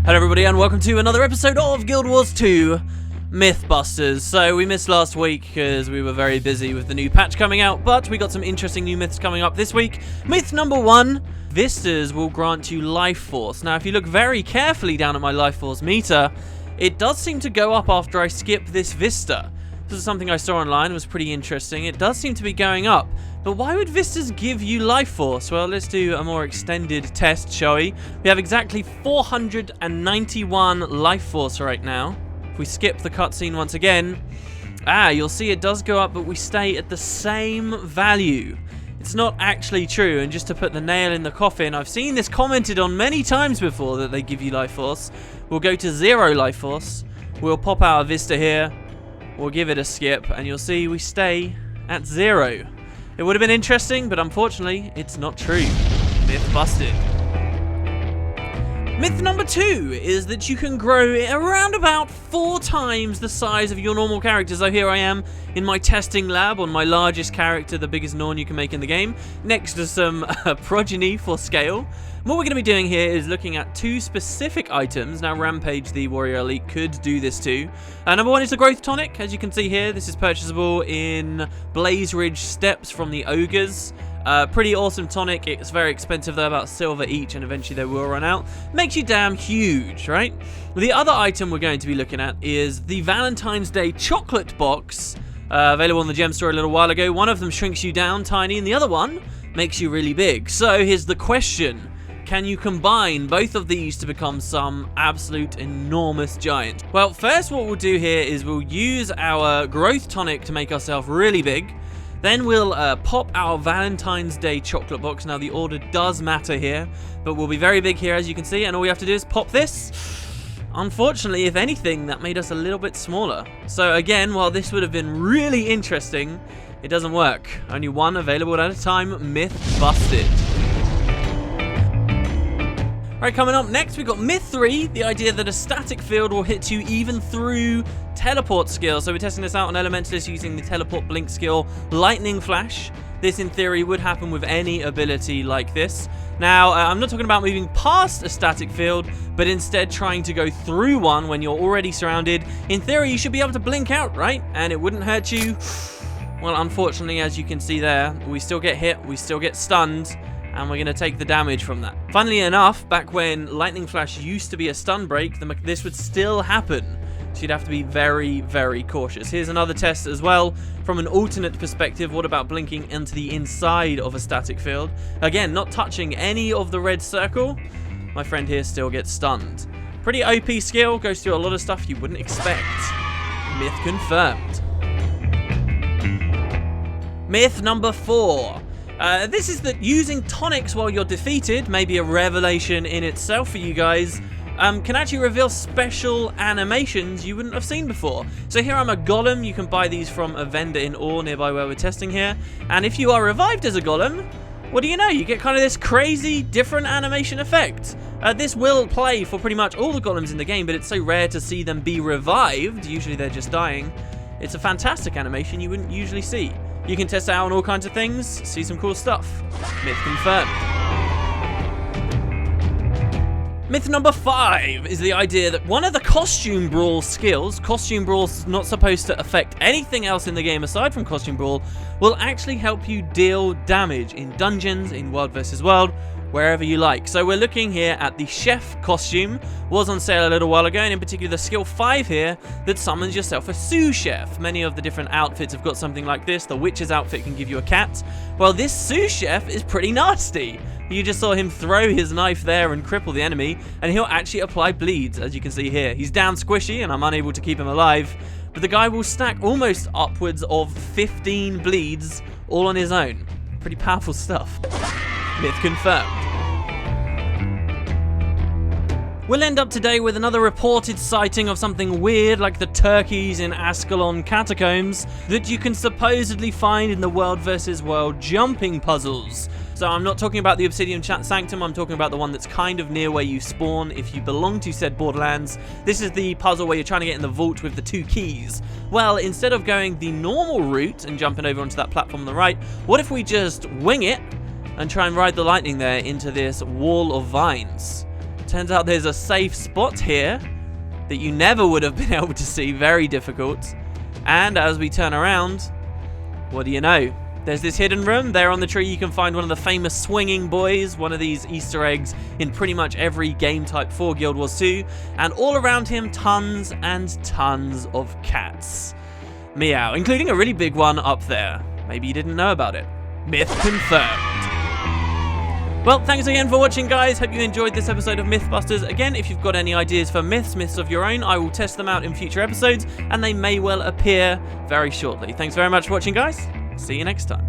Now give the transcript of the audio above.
Hello everybody and welcome to another episode of Guild Wars 2 Mythbusters. So we missed last week because we were very busy with the new patch coming out, but we got some interesting new myths coming up this week. Myth number 1, vistas will grant you life force. Now if you look very carefully down at my life force meter, it does seem to go up after I skip this vista. This is something I saw online, it was pretty interesting. It does seem to be going up. But why would vistas give you life force? Well, let's do a more extended test, shall we? We have exactly 491 life force right now. If we skip the cutscene once again, you'll see it does go up, but we stay at the same value. It's not actually true, and just to put the nail in the coffin, I've seen this commented on many times before that they give you life force. We'll go to 0 life force. We'll pop out a vista here. We'll give it a skip, and you'll see we stay at 0. It would have been interesting, but unfortunately, it's not true. Myth busted. Myth number 2 is that you can grow around about 4 times the size of your normal character. So here I am in my testing lab on my largest character, the biggest Norn you can make in the game, next to some progeny for scale. What we're going to be doing here is looking at 2 specific items. Now, Rampage, the Warrior Elite, could do this too. Number 1 is the Growth Tonic. As you can see here, this is purchasable in Blaze Ridge Steps from the Ogres. Pretty awesome tonic. It's very expensive though, about silver each, and eventually they will run out. Makes you damn huge, right? The other item we're going to be looking at is the Valentine's Day chocolate box, available in the gem store a little while ago. One of them shrinks you down tiny, and the other one makes you really big. So here's the question. Can you combine both of these to become some absolute enormous giant? Well, first what we'll do here is we'll use our growth tonic to make ourselves really big. Then we'll pop our Valentine's Day chocolate box. Now the order does matter here, but we'll be very big here as you can see, and all we have to do is pop this. Unfortunately, if anything, that made us a little bit smaller. So again, while this would have been really interesting, it doesn't work. Only one available at a time. Myth busted. Alright, coming up next, we've got Myth 3, the idea that a static field will hit you even through teleport skill. So we're testing this out on Elementalist using the teleport blink skill, Lightning Flash. This, in theory, would happen with any ability like this. Now, I'm not talking about moving past a static field, but instead trying to go through one when you're already surrounded. In theory, you should be able to blink out, right? And it wouldn't hurt you. Well, unfortunately, as you can see there, we still get hit, we still get stunned, and we're going to take the damage from that. Funnily enough, back when Lightning Flash used to be a stun break, this would still happen. So you'd have to be very, very cautious. Here's another test as well. From an alternate perspective, what about blinking into the inside of a static field? Again, not touching any of the red circle. My friend here still gets stunned. Pretty OP skill, goes through a lot of stuff you wouldn't expect. Myth confirmed. Myth number 4. This is that using tonics while you're defeated, maybe a revelation in itself for you guys, can actually reveal special animations you wouldn't have seen before. So here I'm a golem. You can buy these from a vendor in Ore nearby where we're testing here. And if you are revived as a golem, what do you know? You get kind of this crazy different animation effect. This will play for pretty much all the golems in the game, but it's so rare to see them be revived. Usually they're just dying. It's a fantastic animation you wouldn't usually see. You can test it out on all kinds of things, see some cool stuff. Myth confirmed. Myth number 5 is the idea that one of the Costume Brawl skills, Costume Brawl's not supposed to affect anything else in the game aside from Costume Brawl, will actually help you deal damage in dungeons, in World vs. World, wherever you like. So we're looking here at the Chef costume, was on sale a little while ago, and in particular the skill 5 here that summons yourself a sous chef. Many of the different outfits have got something like this. The witch's outfit can give you a cat. Well, this sous chef is pretty nasty. You just saw him throw his knife there and cripple the enemy, and he'll actually apply bleeds, as you can see here. He's down squishy, and I'm unable to keep him alive, but the guy will stack almost upwards of 15 bleeds all on his own. Pretty powerful stuff. Myth confirmed. We'll end up today with another reported sighting of something weird like the turkeys in Ascalon catacombs that you can supposedly find in the World vs. World jumping puzzles. So I'm not talking about the Obsidian Sanctum, I'm talking about the one that's kind of near where you spawn if you belong to said Borderlands. This is the puzzle where you're trying to get in the vault with the 2 keys. Well, instead of going the normal route and jumping over onto that platform on the right, what if we just wing it and try and ride the lightning there into this wall of vines? Turns out there's a safe spot here that you never would have been able to see. Very difficult. And as we turn around, what do you know? There's this hidden room. There on the tree you can find one of the famous swinging boys, one of these Easter eggs in pretty much every game type for Guild Wars 2. And all around him, tons and tons of cats. Meow, including a really big one up there. Maybe you didn't know about it. Myth confirmed. Well, thanks again for watching, guys. Hope you enjoyed this episode of Mythbusters. Again, if you've got any ideas for myths of your own, I will test them out in future episodes, and they may well appear very shortly. Thanks very much for watching, guys. See you next time.